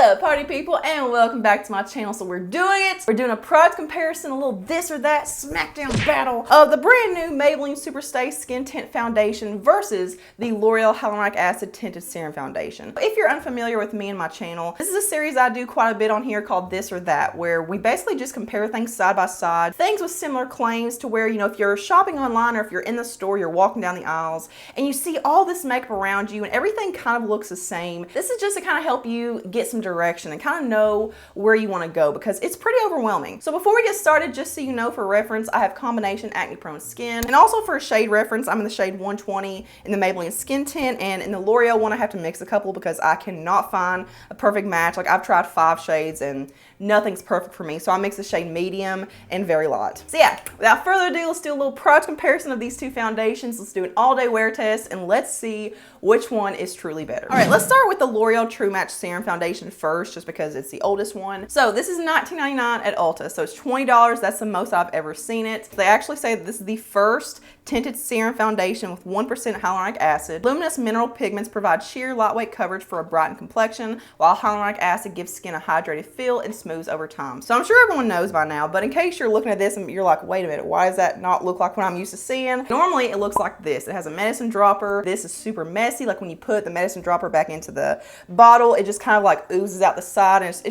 Hello party people and welcome back to my channel. So we're doing a product comparison, a little this or that smackdown battle of the brand new Maybelline Superstay Skin Tint Foundation versus the L'Oreal Hyaluronic Acid Tinted Serum Foundation. If you're unfamiliar with me and my channel, this is a series I do quite a bit on here called This or That, where we basically just compare things side by side, things with similar claims to where, you know, if you're shopping online or if you're in the store, you're walking down the aisles and you see all this makeup around you and everything kind of looks the same. This is just to kind of help you get some direction and kind of know where you want to go because it's pretty overwhelming. So before we get started, just so you know, for reference, I have combination acne prone skin, and also for a shade reference, I'm in the shade 120 in the Maybelline Skin Tint, and in the L'Oreal one I have to mix a couple because I cannot find a perfect match. Like, I've tried 5 shades and nothing's perfect for me, so I mix the shade medium and very light. So yeah, without further ado, let's do a little product comparison of these two foundations. Let's do an all-day wear test and let's see which one is truly better. All right, let's start with the L'Oreal True Match Serum Foundation first, just because it's the oldest one. So this is $19.99 at Ulta, so it's $20. That's the most I've ever seen it. They actually say that this is the first tinted serum foundation with 1% hyaluronic acid. Luminous mineral pigments provide sheer lightweight coverage for a brightened complexion, while hyaluronic acid gives skin a hydrated feel and smooths over time. So I'm sure everyone knows by now, but in case you're looking at this and you're like, wait a minute, why does that not look like what I'm used to seeing? Normally it looks like this. It has a medicine dropper. This is super messy. Like when you put the medicine dropper back into the bottle, it just kind of like oozes out the side, and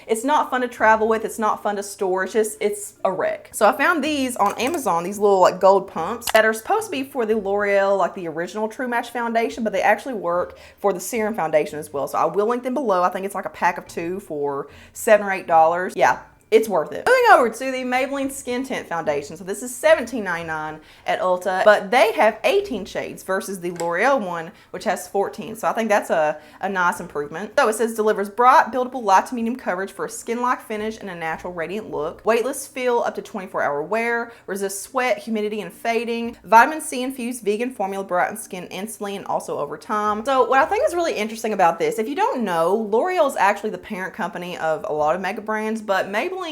it's not fun to travel with. It's not fun to store. It's a wreck. So I found these on Amazon, these little like gold pumps that are supposed to be for the L'Oreal, like the original True Match foundation, but they actually work for the serum foundation as well. So I will link them below. I think it's like a pack of 2 for $7 or $8. Yeah, it's worth it. Moving over to the Maybelline Skin Tint Foundation. So this is $17.99 at Ulta, but they have 18 shades versus the L'Oreal one, which has 14. So I think that's a nice improvement. So it says delivers bright, buildable light to medium coverage for a skin-like finish and a natural radiant look. Weightless feel up to 24-hour wear. Resists sweat, humidity, and fading. Vitamin C infused vegan formula brightens skin instantly and also over time. So what I think is really interesting about this, if you don't know, L'Oreal is actually the parent company of a lot of makeup brands, but Maybelline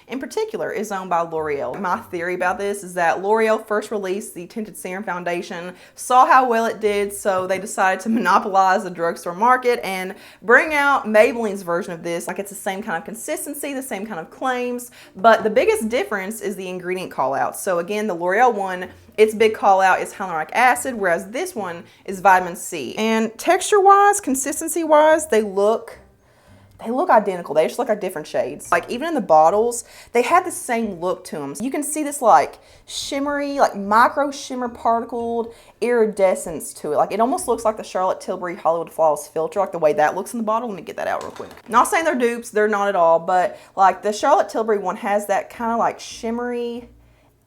in particular is owned by L'Oreal. My theory about this is that L'Oreal first released the tinted serum foundation, saw how well it did, so they decided to monopolize the drugstore market and bring out Maybelline's version of this. Like, it's the same kind of consistency, the same kind of claims, but the biggest difference is the ingredient call out. So again, the L'Oreal one, its big call out is hyaluronic acid, whereas this one is vitamin C. And texture wise, consistency wise, they look identical. They just look like different shades. Like, even in the bottles, they had the same look to them. So you can see this like shimmery, like micro shimmer particled iridescence to it. Like, it almost looks like the Charlotte Tilbury Hollywood Flawless filter, like the way that looks in the bottle. Let me get that out real quick. Not saying they're dupes, they're not at all, but like the Charlotte Tilbury one has that kind of like shimmery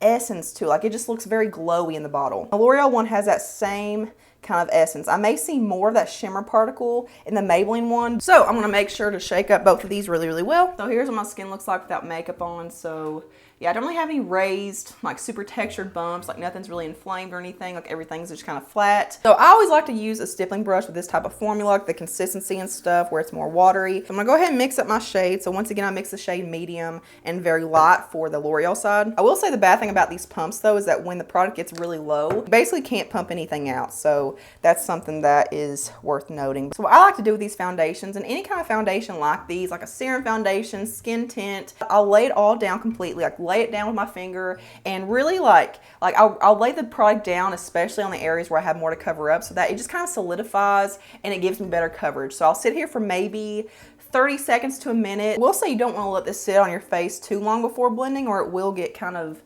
essence to it. Like, it just looks very glowy in the bottle. The L'Oreal one has that same kind of essence. I may see more of that shimmer particle in the Maybelline one. So I'm gonna make sure to shake up both of these really, really well. So here's what my skin looks like without makeup on. So yeah, I don't really have any raised, like super textured bumps, like nothing's really inflamed or anything, like everything's just kind of flat. So I always like to use a stippling brush with this type of formula, like the consistency and stuff where it's more watery. So I'm gonna go ahead and mix up my shade. So once again, I mix the shade medium and very light for the L'Oreal side. I will say the bad thing about these pumps though is that when the product gets really low, you basically can't pump anything out. So that's something that is worth noting. So what I like to do with these foundations, and any kind of foundation like these, like a serum foundation, skin tint, I'll lay it all down completely, like lay it down with my finger and really I'll lay the product down, especially on the areas where I have more to cover up, so that it just kind of solidifies and it gives me better coverage. So I'll sit here for maybe 30 seconds to a minute. We'll say you don't want to let this sit on your face too long before blending, or it will get kind of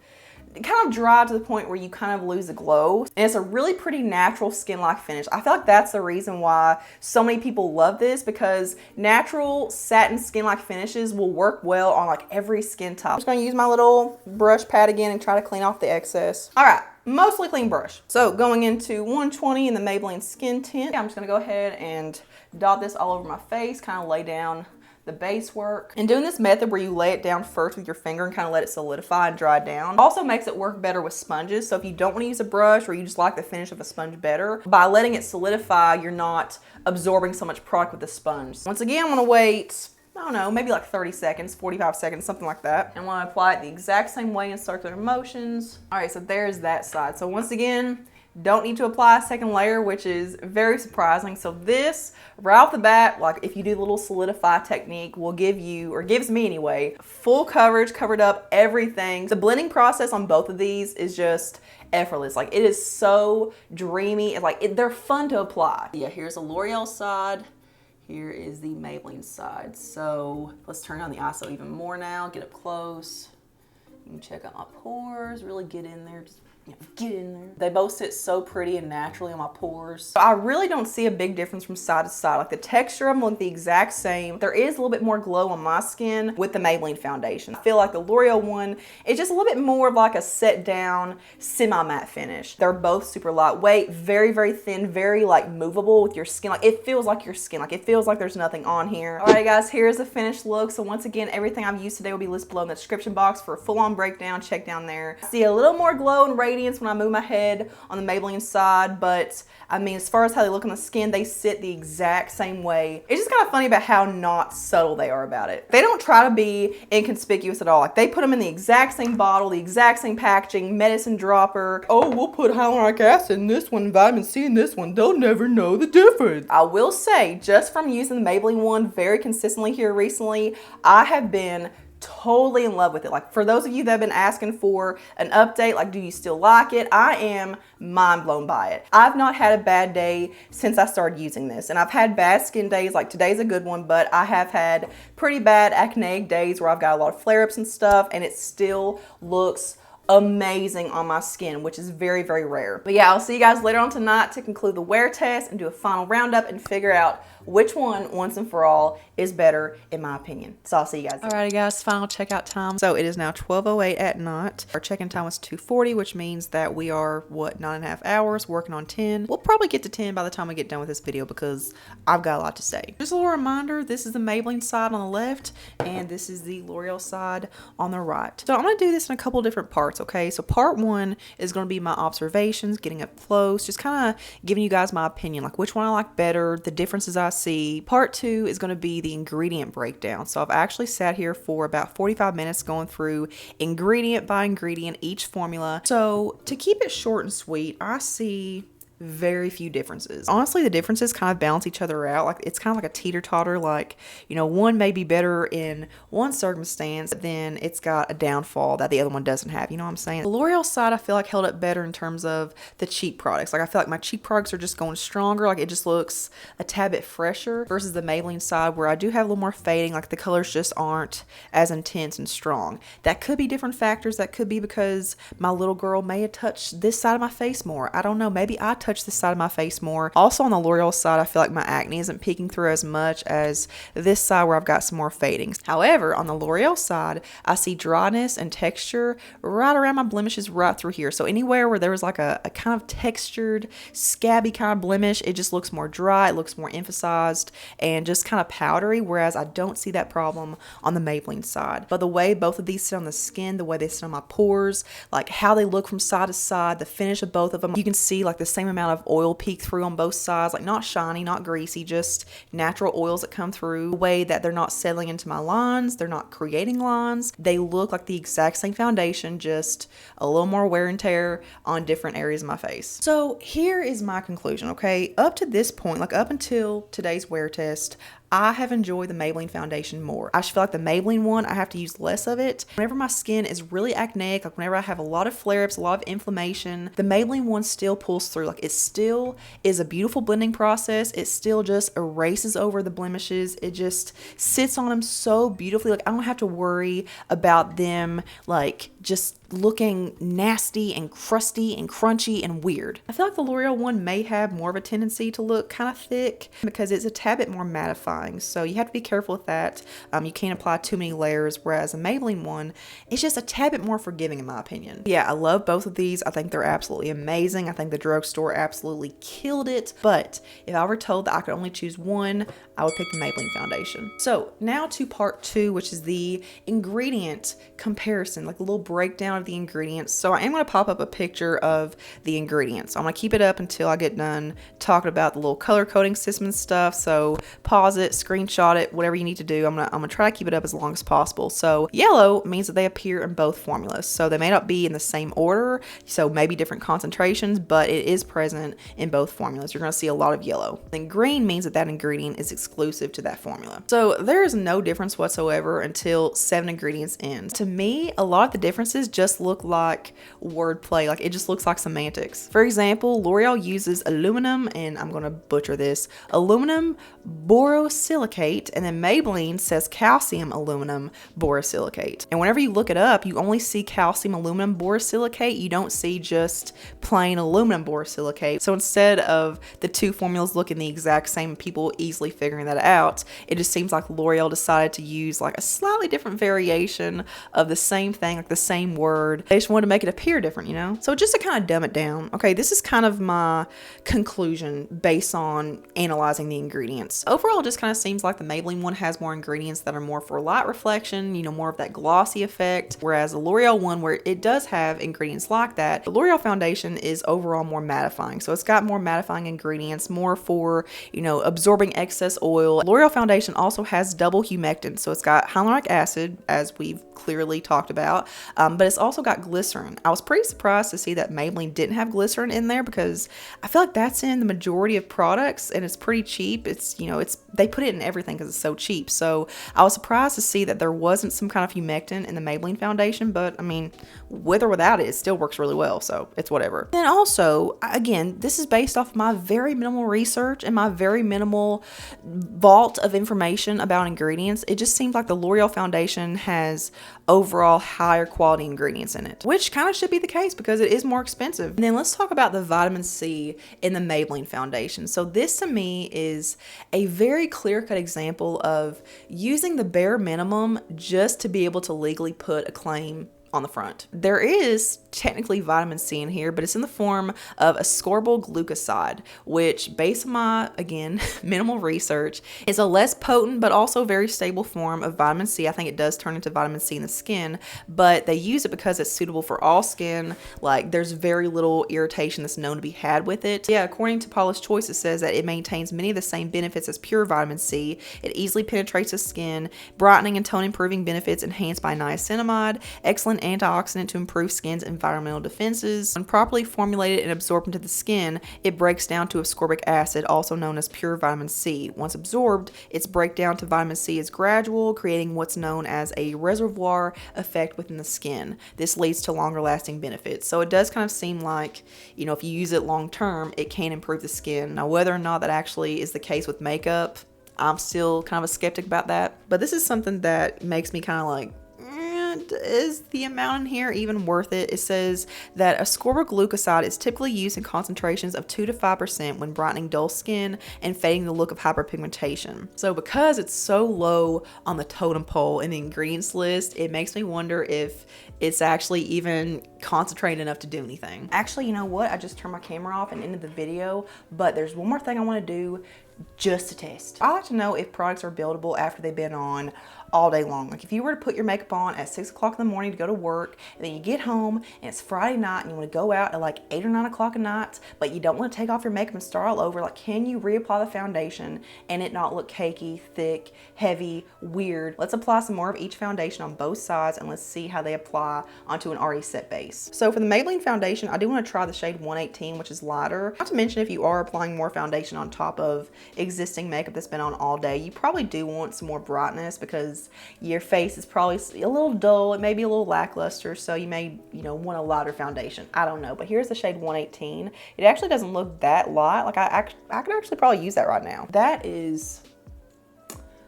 dry to the point where you kind of lose the glow. And it's a really pretty natural skin-like finish. I feel like that's the reason why so many people love this, because natural satin skin-like finishes will work well on like every skin type. I'm just gonna use my little brush pad again and try to clean off the excess. All right, mostly clean brush. So going into 120 in the Maybelline Skin Tint, I'm just gonna go ahead and dot this all over my face, kind of lay down the base work. And doing this method where you lay it down first with your finger and kind of let it solidify and dry down also makes it work better with sponges. So if you don't want to use a brush, or you just like the finish of a sponge better, by letting it solidify, you're not absorbing so much product with the sponge. Once again, I'm gonna wait, I don't know, maybe like 30 seconds, 45 seconds, something like that. And I'm gonna apply it the exact same way in circular motions. All right, so there's that side. So once again, don't need to apply a second layer, which is very surprising. So this, right off the bat, like if you do the little solidify technique, will give you, or gives me anyway, full coverage, covered up everything. The blending process on both of these is just effortless. Like it is so dreamy. They're fun to apply. Yeah, here's the L'Oreal side. Here is the Maybelline side. So let's turn on the ISO even more now, get up close. You can check out my pores, really get in there, just get in there. They both sit so pretty and naturally on my pores. So I really don't see a big difference from side to side. Like the texture of them look the exact same. There is a little bit more glow on my skin with the Maybelline foundation. I feel like the L'Oreal one is just a little bit more of like a set down semi-matte finish. They're both super lightweight, very, very thin, very like movable with your skin. Like it feels like your skin. Like it feels like there's nothing on here. All right, guys, here's the finished look. So once again, everything I've used today will be listed below in the description box for a full-on breakdown. Check down there. I see a little more glow and radiance when I move my head on the Maybelline side, but I mean, as far as how they look on the skin, they sit the exact same way. It's just kind of funny about how not subtle they are about it. They don't try to be inconspicuous at all. Like they put them in the exact same bottle, the exact same packaging, medicine dropper. Oh, we'll put hyaluronic acid in this one, vitamin C in this one. They'll never know the difference. I will say, just from using the Maybelline one very consistently here recently, I have been totally in love with it. Like for those of you that have been asking for an update, like do you still like it? I am mind blown by it. I've not had a bad day since I started using this, and I've had bad skin days. Like today's a good one, but I have had pretty bad acne days where I've got a lot of flare-ups and stuff, and it still looks amazing on my skin, which is very, very rare. But yeah, I'll see you guys later on tonight to conclude the wear test and do a final roundup and figure out which one, once and for all, is better in my opinion. So I'll see you guys. Alrighty guys, final checkout time. So it is now 12:08 at night. Our check-in time was 2:40, which means that we are, what, 9.5 hours working on 10. We'll probably get to 10 by the time we get done with this video because I've got a lot to say. Just a little reminder, this is the Maybelline side on the left and this is the L'Oreal side on the right. So I'm gonna do this in a couple different parts, okay? So part one is gonna be my observations, getting up close, just kind of giving you guys my opinion, like which one I like better, the differences I see. Part two is going to be the ingredient breakdown. So I've actually sat here for about 45 minutes going through ingredient by ingredient, each formula. So to keep it short and sweet, I see very few differences. Honestly, the differences kind of balance each other out. Like it's kind of like a teeter-totter. Like, you know, one may be better in one circumstance, but then it's got a downfall that the other one doesn't have. You know what I'm saying? The L'Oreal side, I feel like held up better in terms of the cheek products. Like I feel like my cheek products are just going stronger. Like it just looks a tad bit fresher versus the Maybelline side where I do have a little more fading. Like the colors just aren't as intense and strong. That could be different factors. That could be because my little girl may have touched this side of my face more. I don't know. Maybe I touched this side of my face more. Also on the L'Oreal side, I feel like my acne isn't peeking through as much as this side where I've got some more fadings. However, on the L'Oreal side, I see dryness and texture right around my blemishes right through here. So anywhere where there was like a kind of textured, scabby kind of blemish, it just looks more dry, it looks more emphasized and just kind of powdery, whereas I don't see that problem on the Maybelline side. But the way both of these sit on the skin, the way they sit on my pores, like how they look from side to side, the finish of both of them, you can see like the same amount of oil peek through on both sides, like not shiny, not greasy, just natural oils that come through. The way that they're not settling into my lines, they're not creating lines. They look like the exact same foundation, just a little more wear and tear on different areas of my face. So here is my conclusion, okay? Up to this point, like up until today's wear test, I have enjoyed the Maybelline foundation more. I just feel like the Maybelline one, I have to use less of it. Whenever my skin is really acneic, like whenever I have a lot of flare-ups, a lot of inflammation, the Maybelline one still pulls through. Like it still is a beautiful blending process. It still just erases over the blemishes. It just sits on them so beautifully. Like I don't have to worry about them like just looking nasty and crusty and crunchy and weird. I feel like the L'Oreal one may have more of a tendency to look kind of thick because it's a tad bit more mattifying. So you have to be careful with that. You can't apply too many layers, whereas the Maybelline one, it's just a tad bit more forgiving in my opinion. Yeah, I love both of these. I think they're absolutely amazing. I think the drugstore absolutely killed it. But if I were told that I could only choose one, I would pick the Maybelline foundation. So now to part two, which is the ingredient comparison, like a little breakdown of of the ingredients. So I am going to pop up a picture of the ingredients. I'm going to keep it up until I get done talking about the little color coding system and stuff. So pause it, screenshot it, whatever you need to do. I'm gonna try to keep it up as long as possible. So yellow means that they appear in both formulas. So they may not be in the same order, so maybe different concentrations, but it is present in both formulas. You're going to see a lot of yellow. Then green means that that ingredient is exclusive to that formula. So there is no difference whatsoever until 7 ingredients in. To me, a lot of the differences just look like wordplay. Like, it just looks like semantics. For example, L'Oreal uses aluminum, and I'm going to butcher this, aluminum borosilicate, and then Maybelline says calcium aluminum borosilicate. And whenever you look it up, you only see calcium aluminum borosilicate. You don't see just plain aluminum borosilicate. So instead of the two formulas looking the exact same, people easily figuring that out, it just seems like L'Oreal decided to use like a slightly different variation of the same thing, like the same word. They just wanted to make it appear different, you know? So just to kind of dumb it down, okay, this is kind of my conclusion based on analyzing the ingredients. Overall, it just kind of seems like the Maybelline one has more ingredients that are more for light reflection, you know, more of that glossy effect, whereas the L'Oreal one, where it does have ingredients like that, the L'Oreal foundation is overall more mattifying. So it's got more mattifying ingredients, more for, you know, absorbing excess oil. L'Oreal foundation also has double humectant, so it's got hyaluronic acid, as we've clearly talked about, but it's also got glycerin. I was pretty surprised to see that Maybelline didn't have glycerin in there, because I feel like that's in the majority of products and it's pretty cheap. It's, you know, they put it in everything because it's so cheap. So I was surprised to see that there wasn't some kind of humectant in the Maybelline foundation, but I mean, with or without it, it still works really well, so it's whatever. Then also, again, this is based off my very minimal research and my very minimal vault of information about ingredients. It just seems like the L'Oreal foundation has overall higher quality ingredients in it, which kind of should be the case because it is more expensive. And then let's talk about the vitamin C in the Maybelline foundation. So this to me is a very clear-cut example of using the bare minimum just to be able to legally put a claim on the front. There is technically vitamin C in here, but it's in the form of ascorbyl glucoside, which based on my, again, minimal research, is a less potent but also very stable form of vitamin C. I think it does turn into vitamin C in the skin, but they use it because it's suitable for all skin. Like, there's very little irritation that's known to be had with it. Yeah, according to Paula's Choice, it says that it maintains many of the same benefits as pure vitamin C. It easily penetrates the skin, brightening and tone improving benefits enhanced by niacinamide, excellent antioxidant to improve skin's environmental defenses. When properly formulated and absorbed into the skin, it breaks down to ascorbic acid, also known as pure vitamin C. Once absorbed, its breakdown to vitamin C is gradual, creating what's known as a reservoir effect within the skin. This leads to longer lasting benefits. So it does kind of seem like, you know, if you use it long term, it can improve the skin. Now, whether or not that actually is the case with makeup, I'm still kind of a skeptic about that. But this is something that makes me kind of like, is the amount in here even worth it? It says that ascorbyl glucoside is typically used in concentrations of 2 to 5% when brightening dull skin and fading the look of hyperpigmentation. So because it's so low on the totem pole in the ingredients list, it makes me wonder if it's actually even concentrated enough to do anything. Actually, you know what? I just turned my camera off and ended the video, but there's one more thing I want to do just to test. I like to know if products are buildable after they've been on all day long. Like, if you were to put your makeup on at 6 o'clock in the morning to go to work, and then you get home and it's Friday night and you want to go out at like 8 or 9 o'clock at night, but you don't want to take off your makeup and start all over, like, can you reapply the foundation and it not look cakey, thick, heavy, weird? Let's apply some more of each foundation on both sides and let's see how they apply onto an already set base. So for the Maybelline foundation, I do want to try the shade 118, which is lighter. Not to mention, if you are applying more foundation on top of existing makeup that's been on all day, you probably do want some more brightness because your face is probably a little dull. It may be a little lackluster, so you may, you know, want a lighter foundation. I don't know, but here's the shade 118. It actually doesn't look that light. Like, I could actually probably use that right now. That is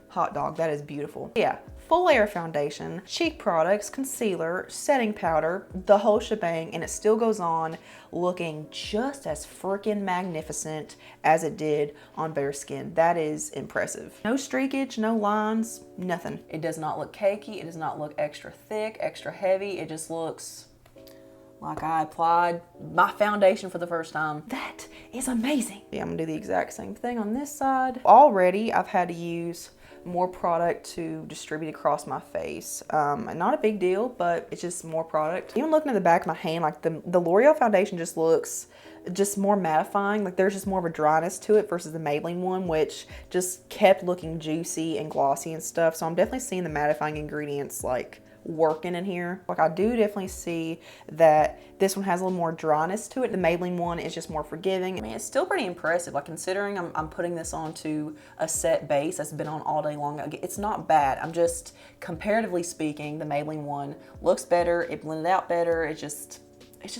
hot dog. That is beautiful. Yeah. Full layer foundation, cheek products, concealer, setting powder, the whole shebang, and it still goes on looking just as freaking magnificent as it did on bare skin. That is impressive. No streakage, no lines, nothing. It does not look cakey. It does not look extra thick, extra heavy. It just looks like I applied my foundation for the first time. That is amazing. Yeah, I'm gonna do the exact same thing on this side. Already, I've had to use more product to distribute across my face. Not a big deal, but it's just more product. Even looking at the back of my hand, like the L'Oreal foundation just looks just more mattifying. Like there's just more of a dryness to it versus the Maybelline one, which just kept looking juicy and glossy and stuff. So I'm definitely seeing the mattifying ingredients like working in here. Like I do definitely see that this one has a little more dryness to it. The Maybelline one is just more forgiving. I mean, it's still pretty impressive. Like considering I'm putting this onto a set base that's been on all day long, it's not bad. I'm just, comparatively speaking, the Maybelline one looks better. It blended out better. It's just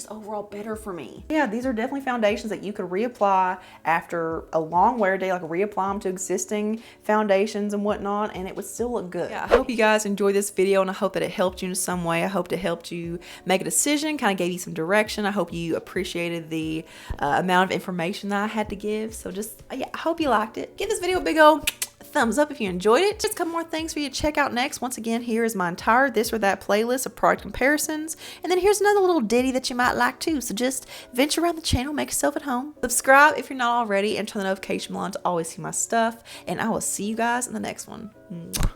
overall better for me. Yeah, these are definitely foundations that you could reapply after a long wear day, like reapply them to existing foundations and whatnot, and it would still look good. Yeah, I hope you guys enjoyed this video, and I hope that it helped you in some way. I hope it helped you make a decision, kind of gave you some direction. I hope you appreciated the amount of information that I had to give. So just, yeah, I hope you liked it. Give this video a big old thumbs up if you enjoyed it. Just a couple more things for you to check out next. Once again, here is my entire this or that playlist of product comparisons. And then here's another little ditty that you might like too. So just venture around the channel, make yourself at home. Subscribe if you're not already, and turn the notification bell on to always see my stuff. And I will see you guys in the next one. Mwah.